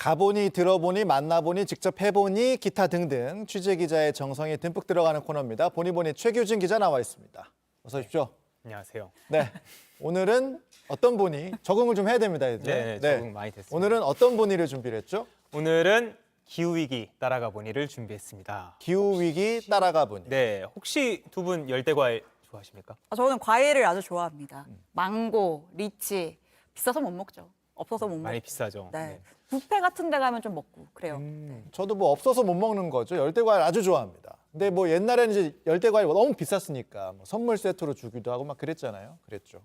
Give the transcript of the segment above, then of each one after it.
가보니 들어보니 만나보니 직접 해보니 기타 등등 취재 기자의 정성이 듬뿍 들어가는 코너입니다. 보니보니 최규진 기자 나와 있습니다. 어서 오십시오. 안녕하세요. 네, 오늘은 어떤 보니 적응을 좀 해야 됩니다. 이제. 네, 적응 많이 됐습니다. 오늘은 어떤 보니를 준비를 했죠? 오늘은 기후위기 따라가 보니를 준비했습니다. 기후위기 따라가 보니. 네, 혹시 두 분 열대과일 좋아하십니까? 저는 과일을 아주 좋아합니다. 망고, 리치. 비싸서 못 먹죠. 없어서 못 먹고. 많이 비싸죠. 네. 뷔페 같은 데 가면 좀 먹고 그래요. 저도 뭐 없어서 못 먹는 거죠. 열대과일 아주 좋아합니다. 근데 뭐 옛날에는 이제 열대과일 너무 비쌌으니까 뭐 선물 세트로 주기도 하고 막 그랬잖아요. 그랬죠.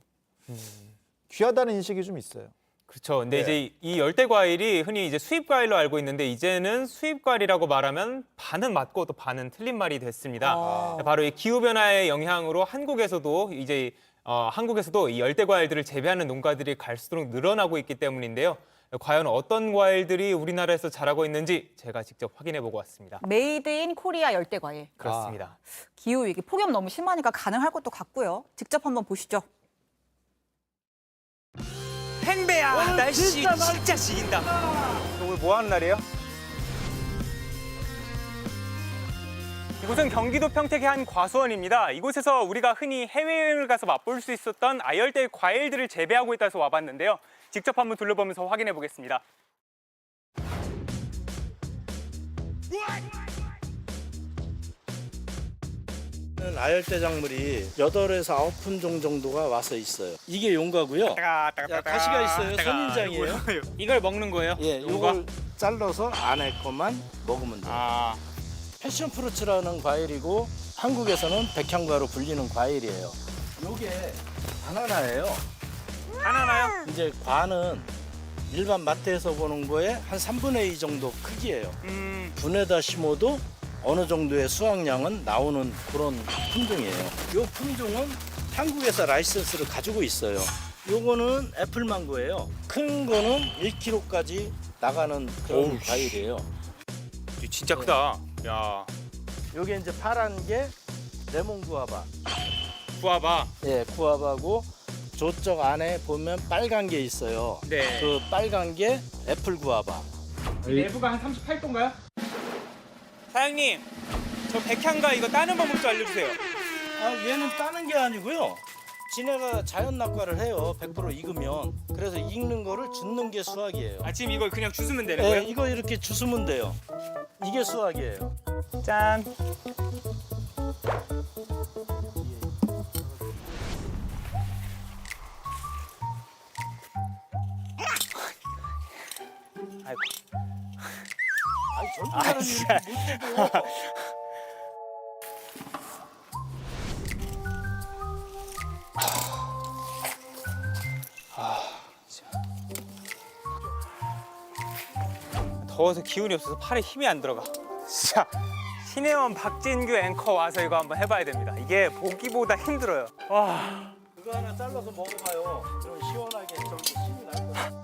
귀하다는 인식이 좀 있어요. 그렇죠. 근데 네. 이제 이 열대과일이 흔히 이제 수입과일로 알고 있는데 이제는 수입과일이라고 말하면 반은 맞고 또 반은 틀린 말이 됐습니다. 바로 이 기후변화의 영향으로 한국에서도 이 열대과일들을 재배하는 농가들이 갈수록 늘어나고 있기 때문인데요. 과연 어떤 과일들이 우리나라에서 자라고 있는지 제가 직접 확인해보고 왔습니다. 메이드 인 코리아 열대 과일. 그렇습니다. 기후 위기 폭염 너무 심하니까 가능할 것도 같고요. 직접 한번 보시죠. 팽배야, 날씨 진짜 지긴다. 오늘 뭐 하는 날이에요? 이곳은 경기도 평택의 한 과수원입니다. 이곳에서 우리가 흔히 해외여행을 가서 맛볼 수 있었던 아열대 과일들을 재배하고 있다 해서 와봤는데요. 직접 한번 둘러보면서 확인해 보겠습니다. 아열대 작물이 8에서 9푼 정도가 와서 있어요. 이게 용과고요. 가시가 있어요. 선인장이에요. 이걸 먹는 거예요? 예, 요걸 잘라서 안에 것만 먹으면 돼요. 패션 프루츠라는 과일이고 한국에서는 백향과로 불리는 과일이에요. 요게 바나나예요. 바나나요? 이제 과는 일반 마트에서 보는 거에 한 3분의 2 정도 크기예요. 분에다 심어도 어느 정도의 수확량은 나오는 그런 품종이에요. 이 품종은 한국에서 라이선스를 가지고 있어요. 요거는 애플망고예요. 큰 거는 1kg까지 나가는 그런 과일이에요. 진짜 크다. 야, 요게 이제 파란 게 레몬 구아바. 구아바. 예, 구아바고 저쪽 안에 보면 빨간 게 있어요. 네. 그 빨간 게 애플 구아바. 내부가 한 38도인가요? 사장님, 저 백향과 이거 따는 방법 좀 알려주세요. 얘는 따는 게 아니고요. 지네가 자연 낙과를 해요. 100% 익으면. 그래서 익는 거를 줍는 게 수확이에요. 지금 이걸 그냥 주스면 되는 네, 거예요? 이거 이렇게 주스면 돼요. 이게 수확이에요. 짠. 아이고. 아니 젊은 사람이 진짜. 이렇게 못 먹어. 더워서 기운이 없어서 팔에 힘이 안 들어가. 진짜 신혜원 박진규 앵커 와서 이거 한번 해봐야 됩니다. 이게 보기보다 힘들어요. 와. 그거 하나 잘라서 먹어봐요. 그럼 시원하게 저기 힘이 날 거예요.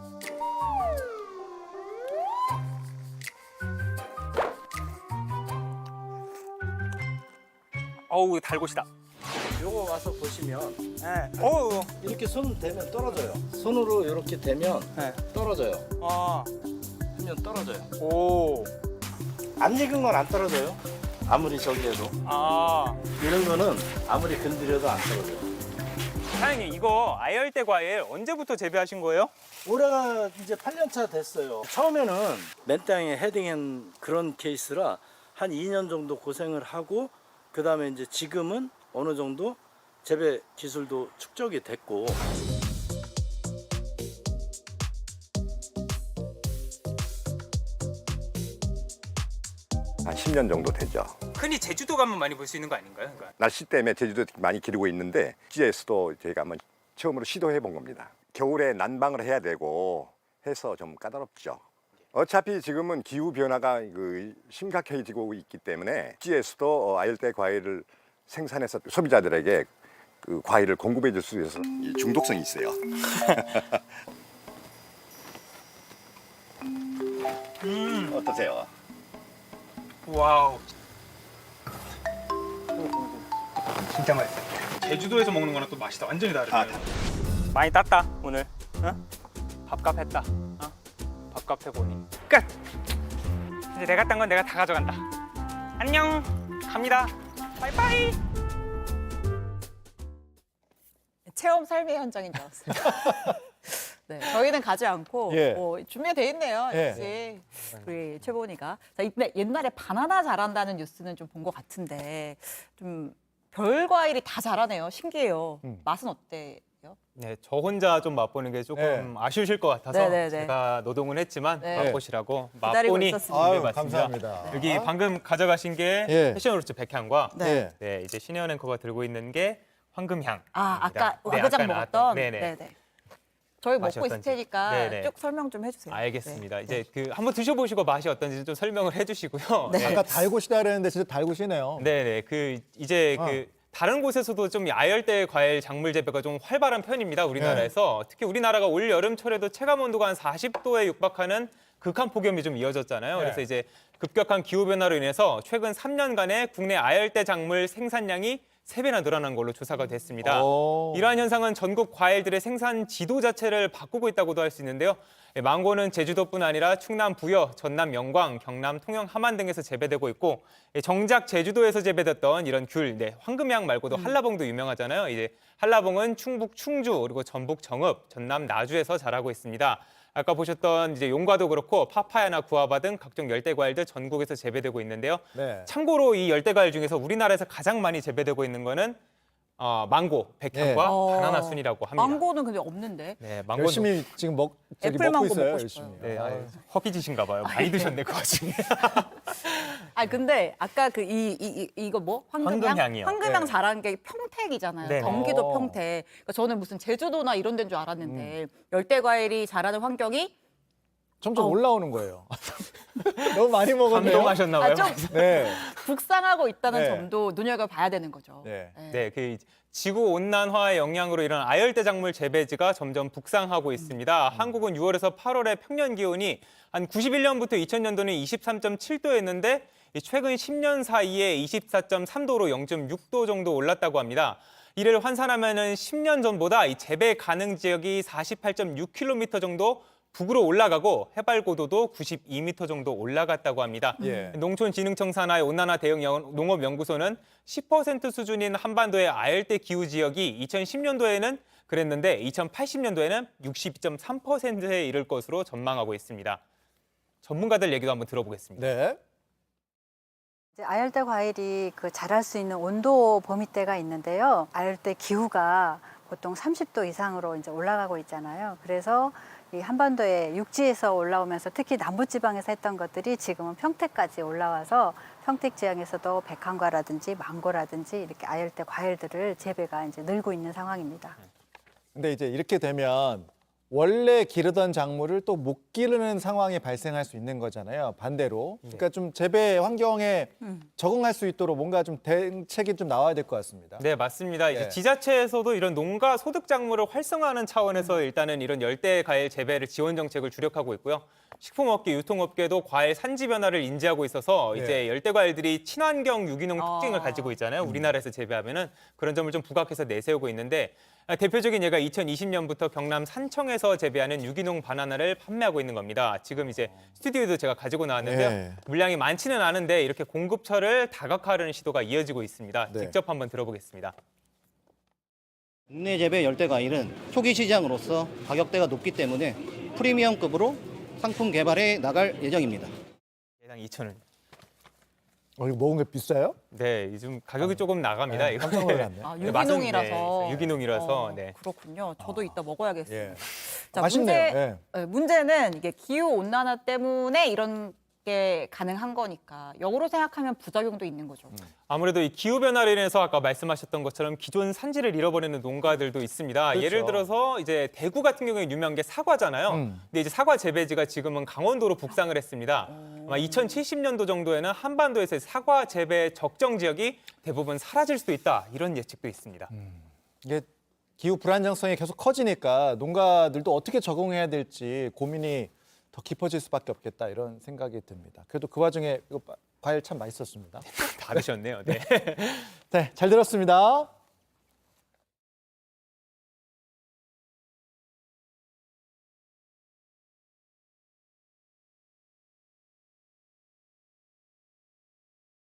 어우, 달곳이다. 요거 와서 보시면 네. 어우. 이렇게 손 대면 떨어져요. 손으로 이렇게 대면 네. 떨어져요. 아. 하면 떨어져요. 오. 안 익은 건 안 떨어져요. 아무리 저기 해도. 아. 이런 거는 아무리 건드려도 안 떨어져요. 사장님, 이거 아열대 과일 언제부터 재배하신 거예요? 올해가 이제 8년 차 됐어요. 처음에는 맨 땅에 헤딩한 그런 케이스라 한 2년 정도 고생을 하고 그다음에 이제 지금은 어느 정도 재배 기술도 축적이 됐고 한 10년 정도 되죠. 흔히 제주도 가면 많이 볼 수 있는 거 아닌가요? 그러니까. 날씨 때문에 제주도 많이 기르고 있는데 지에서도 저희가 한번 처음으로 시도해 본 겁니다. 겨울에 난방을 해야 되고 해서 좀 까다롭죠. 어차피 지금은 기후 변화가 심각해지고 있기 때문에 지에서도 아열대 과일을 생산해서 소비자들에게 그 과일을 공급해 줄 수 있어서 중독성이 있어요. 어떠세요? 와우. 진짜 맛있어. 제주도에서 먹는 거랑 또 맛이 완전히 다르네. 많이 땄다 오늘. 응? 밥값 했다. 밥값 해보니. 끝. 이제 내가 딴 건 내가 다 가져간다. 안녕. 갑니다. 바이바이. 체험 삶의 현장인 줄 알았어요. 네, 저희는 가지 않고 예. 준비가 돼 있네요. 예. 역시 우리 최보니가. 자, 근데 옛날에 바나나 잘한다는 뉴스는 좀 본 것 같은데 좀 별 과일이 다 잘하네요. 신기해요. 맛은 어때요? 네, 저 혼자 좀 맛보는 게 조금 네. 아쉬우실 것 같아서 네네네. 제가 노동은 했지만 네. 맛보시라고 기다리고 맛보니 있었습니다. 아유, 준비해봤습니다. 감사합니다. 여기 방금 가져가신 게 예. 패션으로츠 백향과 네. 네, 이제 신혜원 앵커가 들고 있는 게 황금향. 아까 네, 와그작 아까 먹었던. 나왔던, 네네. 네네. 저희 맛이 먹고 있을 어떤지. 테니까 네네. 쭉 설명 좀 해주세요. 알겠습니다. 네. 이제 그 한번 드셔보시고 맛이 어떤지 좀 설명을 해주시고요. 네. 아까 달고시다 그랬는데 진짜 달고시네요. 네네. 그 이제 그 다른 곳에서도 좀 아열대 과일 작물 재배가 좀 활발한 편입니다. 우리나라에서 특히 우리나라가 올 여름철에도 체감 온도가 한 40도에 육박하는 극한 폭염이 좀 이어졌잖아요. 네. 그래서 이제 급격한 기후 변화로 인해서 최근 3년간의 국내 아열대 작물 생산량이 3배나 늘어난 걸로 조사가 됐습니다. 오. 이러한 현상은 전국 과일들의 생산 지도 자체를 바꾸고 있다고도 할 수 있는데요. 망고는 제주도뿐 아니라 충남 부여, 전남 영광, 경남 통영 함안 등에서 재배되고 있고 정작 제주도에서 재배됐던 이런 귤, 황금향 말고도 한라봉도 유명하잖아요. 이제 한라봉은 충북 충주 그리고 전북 정읍, 전남 나주에서 자라고 있습니다. 아까 보셨던 이제 용과도 그렇고 파파야나 구아바 등 각종 열대 과일들 전국에서 재배되고 있는데요. 네. 참고로 이 열대 과일 중에서 우리나라에서 가장 많이 재배되고 있는 거는 망고, 백향과 네. 바나나 순이라고 합니다. 망고는 근데 없는데. 네, 망고는 열심히 지금 저기 애플 먹고 망고 있어요. 먹고 열심히. 싶어요. 네, 허기지신가 봐요. 많이 드셨네 그 와중에. 근데 아까 그 이거 뭐 황금향? 황금향이요. 황금향 네. 잘하는 게 평택이잖아요. 네. 경기도 어. 평택. 그러니까 저는 무슨 제주도나 이런 데인 줄 알았는데 열대 과일이 자라는 환경이 점점 올라오는 거예요. 너무 많이 먹었네요. 감동하셨나 봐요. 좀 네. 북상하고 있다는 네. 점도 눈여겨봐야 되는 거죠. 네. 네, 그 지구 온난화의 영향으로 이런 아열대 작물 재배지가 점점 북상하고 있습니다. 한국은 6월에서 8월의 평년 기온이 한 91년부터 2000년도는 23.7도였는데 최근 10년 사이에 24.3도로 0.6도 정도 올랐다고 합니다. 이를 환산하면은 10년 전보다 이 재배 가능 지역이 48.6km 정도 북으로 올라가고 해발 고도도 92m 정도 올라갔다고 합니다. 예. 농촌진흥청 산하의 온난화 대응 농업연구소는 10% 수준인 한반도의 아열대 기후 지역이 2010년도에는 그랬는데 2080년도에는 62.3%에 이를 것으로 전망하고 있습니다. 전문가들 얘기도 한번 들어보겠습니다. 네. 이제 아열대 과일이 자랄 수 있는 온도 범위대가 있는데요. 아열대 기후가 보통 30도 이상으로 이제 올라가고 있잖아요. 그래서 이 한반도에 육지에서 올라오면서 특히 남부지방에서 했던 것들이 지금은 평택까지 올라와서 평택 지역에서도 백향과라든지 망고라든지 이렇게 아열대 과일들을 재배가 이제 늘고 있는 상황입니다. 근데 이제 이렇게 되면 원래 기르던 작물을 또 못 기르는 상황이 발생할 수 있는 거잖아요. 반대로. 그러니까 좀 재배 환경에 적응할 수 있도록 뭔가 좀 대책이 좀 나와야 될 것 같습니다. 네, 맞습니다. 이제 예. 지자체에서도 이런 농가 소득 작물을 활성화하는 차원에서 일단은 이런 열대 과일 재배를 지원 정책을 주력하고 있고요. 식품업계, 유통업계도 과일 산지 변화를 인지하고 있어서 이제 예. 열대 과일들이 친환경 유기농 특징을 아. 가지고 있잖아요. 우리나라에서 재배하면은 그런 점을 좀 부각해서 내세우고 있는데 대표적인 예가 2020년부터 경남 산청에서 재배하는 유기농 바나나를 판매하고 있는 겁니다. 지금 이제 스튜디오에도 제가 가지고 나왔는데요. 네. 물량이 많지는 않은데 이렇게 공급처를 다각화하려는 시도가 이어지고 있습니다. 네. 직접 한번 들어보겠습니다. 국내 재배 열대 과일은 초기 시장으로서 가격대가 높기 때문에 프리미엄급으로 상품 개발해 나갈 예정입니다. 대당 2,000원. 이거 먹은 게 비싸요? 네, 요즘 가격이 조금 나갑니다. 네, 이거. 깜짝 놀랐네. 네, 맛은, 유기농이라서. 네, 유기농이라서. 네. 그렇군요. 저도 이따 먹어야겠어요. 예. 자, 맛있네요. 예. 문제는 이게 기후 온난화 때문에 이런 게 가능한 거니까 역으로 생각하면 부작용도 있는 거죠. 아무래도 이 기후 변화로 인해서 아까 말씀하셨던 것처럼 기존 산지를 잃어버리는 농가들도 있습니다. 그렇죠. 예를 들어서 이제 대구 같은 경우에 유명한 게 사과잖아요. 근데 이제 사과 재배지가 지금은 강원도로 북상을 했습니다. 아마 2070년도 정도에는 한반도에서 사과 재배 적정 지역이 대부분 사라질 수도 있다. 이런 예측도 있습니다. 이게 기후 불안정성이 계속 커지니까 농가들도 어떻게 적응해야 될지 고민이 더 깊어질 수밖에 없겠다 이런 생각이 듭니다. 그래도 그 와중에 이거 과일 참 맛있었습니다. 다 드셨네요. 네. 네, 잘 들었습니다.